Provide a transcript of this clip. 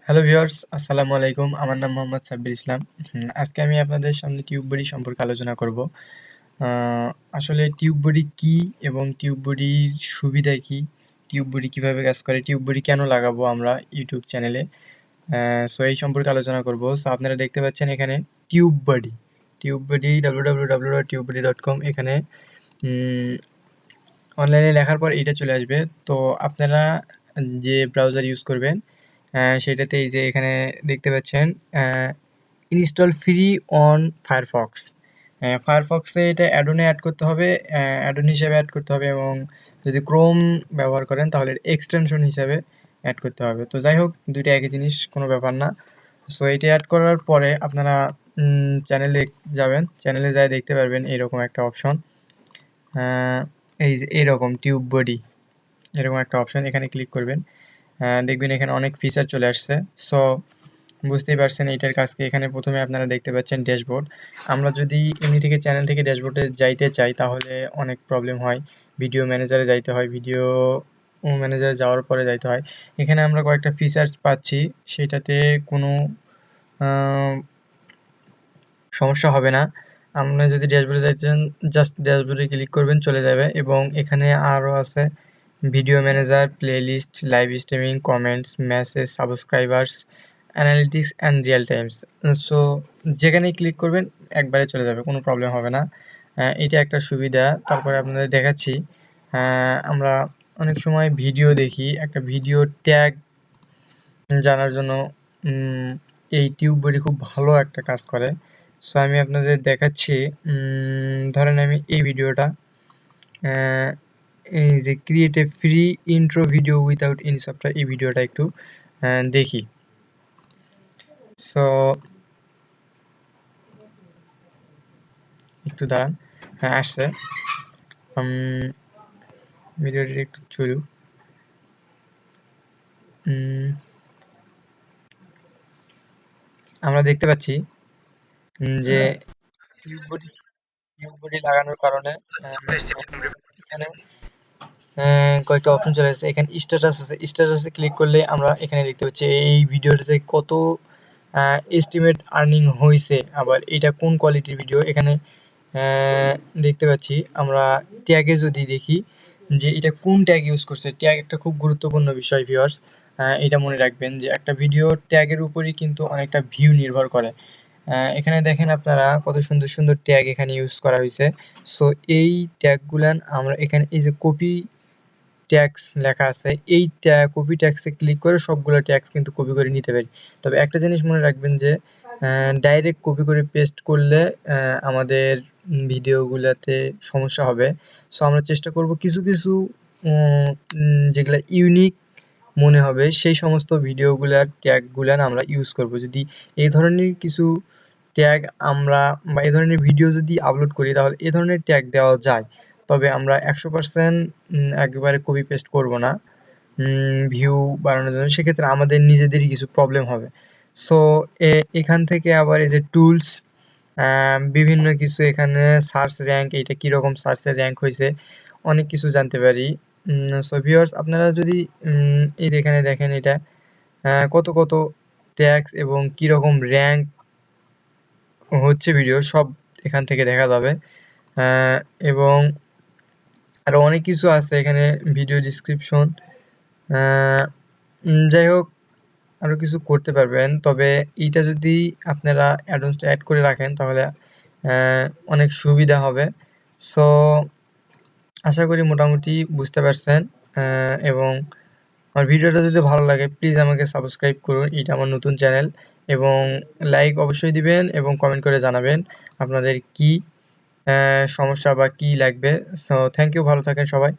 Hello viewers, আসসালামু আলাইকুম। আমার নাম মোহাম্মদ সাব্বির ইসলাম। আজকে আমি আপনাদের সামনে টিউববডি সম্পর্কে আলোচনা করব। আ আসলে টিউববডি কী এবং টিউববডির সুবিধা কী? টিউববডি কিভাবে কাজ করে? টিউববডি কেন লাগাবো আমরা ইউটিউব চ্যানেলে? সো এই সম্পর্কে আলোচনা করব। সো আপনারা দেখতে পাচ্ছেন এখানে টিউববডি, www.tubebuddy.com এখানে অনলাইনে লেখার পর এইটা চলে আসবে। তো আপনারা যে ব্রাউজার ইউজ করবেন সেটাতে এই যে এখানে দেখতে পাচ্ছেন ইনস্টল ফ্রি অন ফায়ারফক্স। ফায়ারফক্সে এটা অ্যাডনে অ্যাড করতে হবে, অ্যাডন হিসেবে অ্যাড করতে হবে এবং যদি ক্রোম ব্যবহার করেন তাহলে এক্সটেনশন হিসাবে অ্যাড করতে হবে। তো যাই হোক, দুইটা একই জিনিস, কোনো ব্যাপার না। সো এটা অ্যাড করার পরে আপনারা চ্যানেলে যাবেন, চ্যানেলে যাই দেখতে পারবেন এরকম একটা অপশন, এই যে এরকম টিউববডি এরকম একটা অপশন, এখানে ক্লিক করবেন। দেখবেন এখানে অনেক ফিচার চলে আসছে। সো বুঝতেই পারছেন এইটার কাজকে। এখানে প্রথমে আপনারা দেখতে পাচ্ছেন ড্যাশবোর্ড। আমরা যদি এমনি থেকে চ্যানেল থেকে ড্যাশবোর্ডে যাইতে চাই তাহলে অনেক প্রবলেম হয়, ভিডিও ম্যানেজারে যাইতে হয়, ভিডিও ম্যানেজারে যাওয়ার পরে যাইতে হয়। এখানে আমরা কয়েকটা ফিচার্স পাচ্ছি, সেটাতে কোনো সমস্যা হবে না। আপনারা যদি ড্যাশবোর্ডে যাইতে চান জাস্ট ড্যাশবোর্ডে ক্লিক করবেন, চলে যাবে। এবং এখানে আরও আছে video manager, playlist, live streaming, comments, message, subscribers, analytics and real Times. So যেখানেই ক্লিক করবেন একবারে চলে যাবে, কোনো প্রবলেম হবে না। এটা একটা সুবিধা। তারপরে আপনাদের দেখাচ্ছি, আমরা অনেক সময় ভিডিও দেখি, একটা ভিডিও ট্যাগ জানার জন্য এই টিউববডি খুব ভালো একটা কাজ করে। সো আমি আপনাদের দেখাচ্ছি, ধরেন আমি এই ভিডিওটা, এই যে create a free intro video without any software, এই ভিডিওটা একটু দেখি। সো একটু দাঁড়ান, হ্যাঁ আসছে। ভিডিওটি একটু চলুক। আমরা দেখতে পাচ্ছি যে টিউববডি লাগানোর কারণে এখানে কয়েকটা অপশন চলে আসছে। এখানে স্ট্যাটাস আছে, স্ট্যাটাসে ক্লিক করলে আমরা এখানে দেখতে পাচ্ছি এই ভিডিওটাতে কত এস্টিমেট আর্নিং হয়েছে, আবার এটা কোন কোয়ালিটির ভিডিও এখানে দেখতে পাচ্ছি। আমরা ট্যাগে যদি দেখি যে এটা কোন ট্যাগ ইউজ করছে, ট্যাগ একটা খুব গুরুত্বপূর্ণ বিষয় ভিউয়ার্স। এটা মনে রাখবেন যে একটা ভিডিও ট্যাগের উপরই কিন্তু অনেকটা ভিউ নির্ভর করে। এখানে দেখেন আপনারা কত সুন্দর সুন্দর ট্যাগ এখানে ইউজ করা হয়েছে। সো এই ট্যাগগুলান আমরা এখানে এই যে কপি ট্যাক্স লেখা আছে, এই কপি ট্যাক্সে ক্লিক করে সবগুলো ট্যাক্স কিন্তু কপি করে নিতে পারি। তবে একটা জিনিস মনে রাখবেন যে ডাইরেক্ট কপি করে পেস্ট করলে আমাদের ভিডিওগুলোতে সমস্যা হবে। সো আমরা চেষ্টা করব কিছু কিছু যেগুলো ইউনিক মনে হবে সেই সমস্ত ভিডিওগুলার ট্যাগগুলান আমরা ইউজ করব। যদি এই ধরনের কিছু ট্যাগ আমরা বা এই ধরনের ভিডিও যদি আপলোড করি তাহলে এ ধরনের ট্যাগ দেওয়া যায়। তবে আমরা 100% একেবারে কপি পেস্ট করব না ভিউ বাড়ানোর জন্য, সেক্ষেত্রে আমাদের নিজেদেরই কিছু প্রবলেম হবে। সো এখান থেকে আবার এই যে টুলস, বিভিন্ন কিছু এখানে সার্চ র্যাঙ্ক, এইটা কীরকম সার্চের র্যাঙ্ক হয়েছে, অনেক কিছু জানতে পারি। সো ভিউয়ার্স, আপনারা যদি এই যে এখানে দেখেন এটা কত কত ট্যাক্স এবং কীরকম র্যাঙ্ক হচ্ছে ভিডিও সব এখান থেকে দেখা যাবে। এবং আরও অনেক কিছু আছে এখানে, ভিডিও ডিসক্রিপশন, যাই হোক আরও কিছু করতে পারবেন। তবে এইটা যদি আপনারা অ্যাডভান্সটা অ্যাড করে রাখেন তাহলে অনেক সুবিধা হবে। সো আশা করি মোটামুটি বুঝতে পারছেন। এবং আমার ভিডিওটা যদি ভালো লাগে প্লিজ আমাকে সাবস্ক্রাইব করুন, এটা আমার নতুন চ্যানেল। এবং লাইক অবশ্যই দিবেন এবং কমেন্ট করে জানাবেন আপনাদের কি সমস্যা বা কি লাগবে। সো থ্যাংক ইউ, ভালো থাকেন সবাই।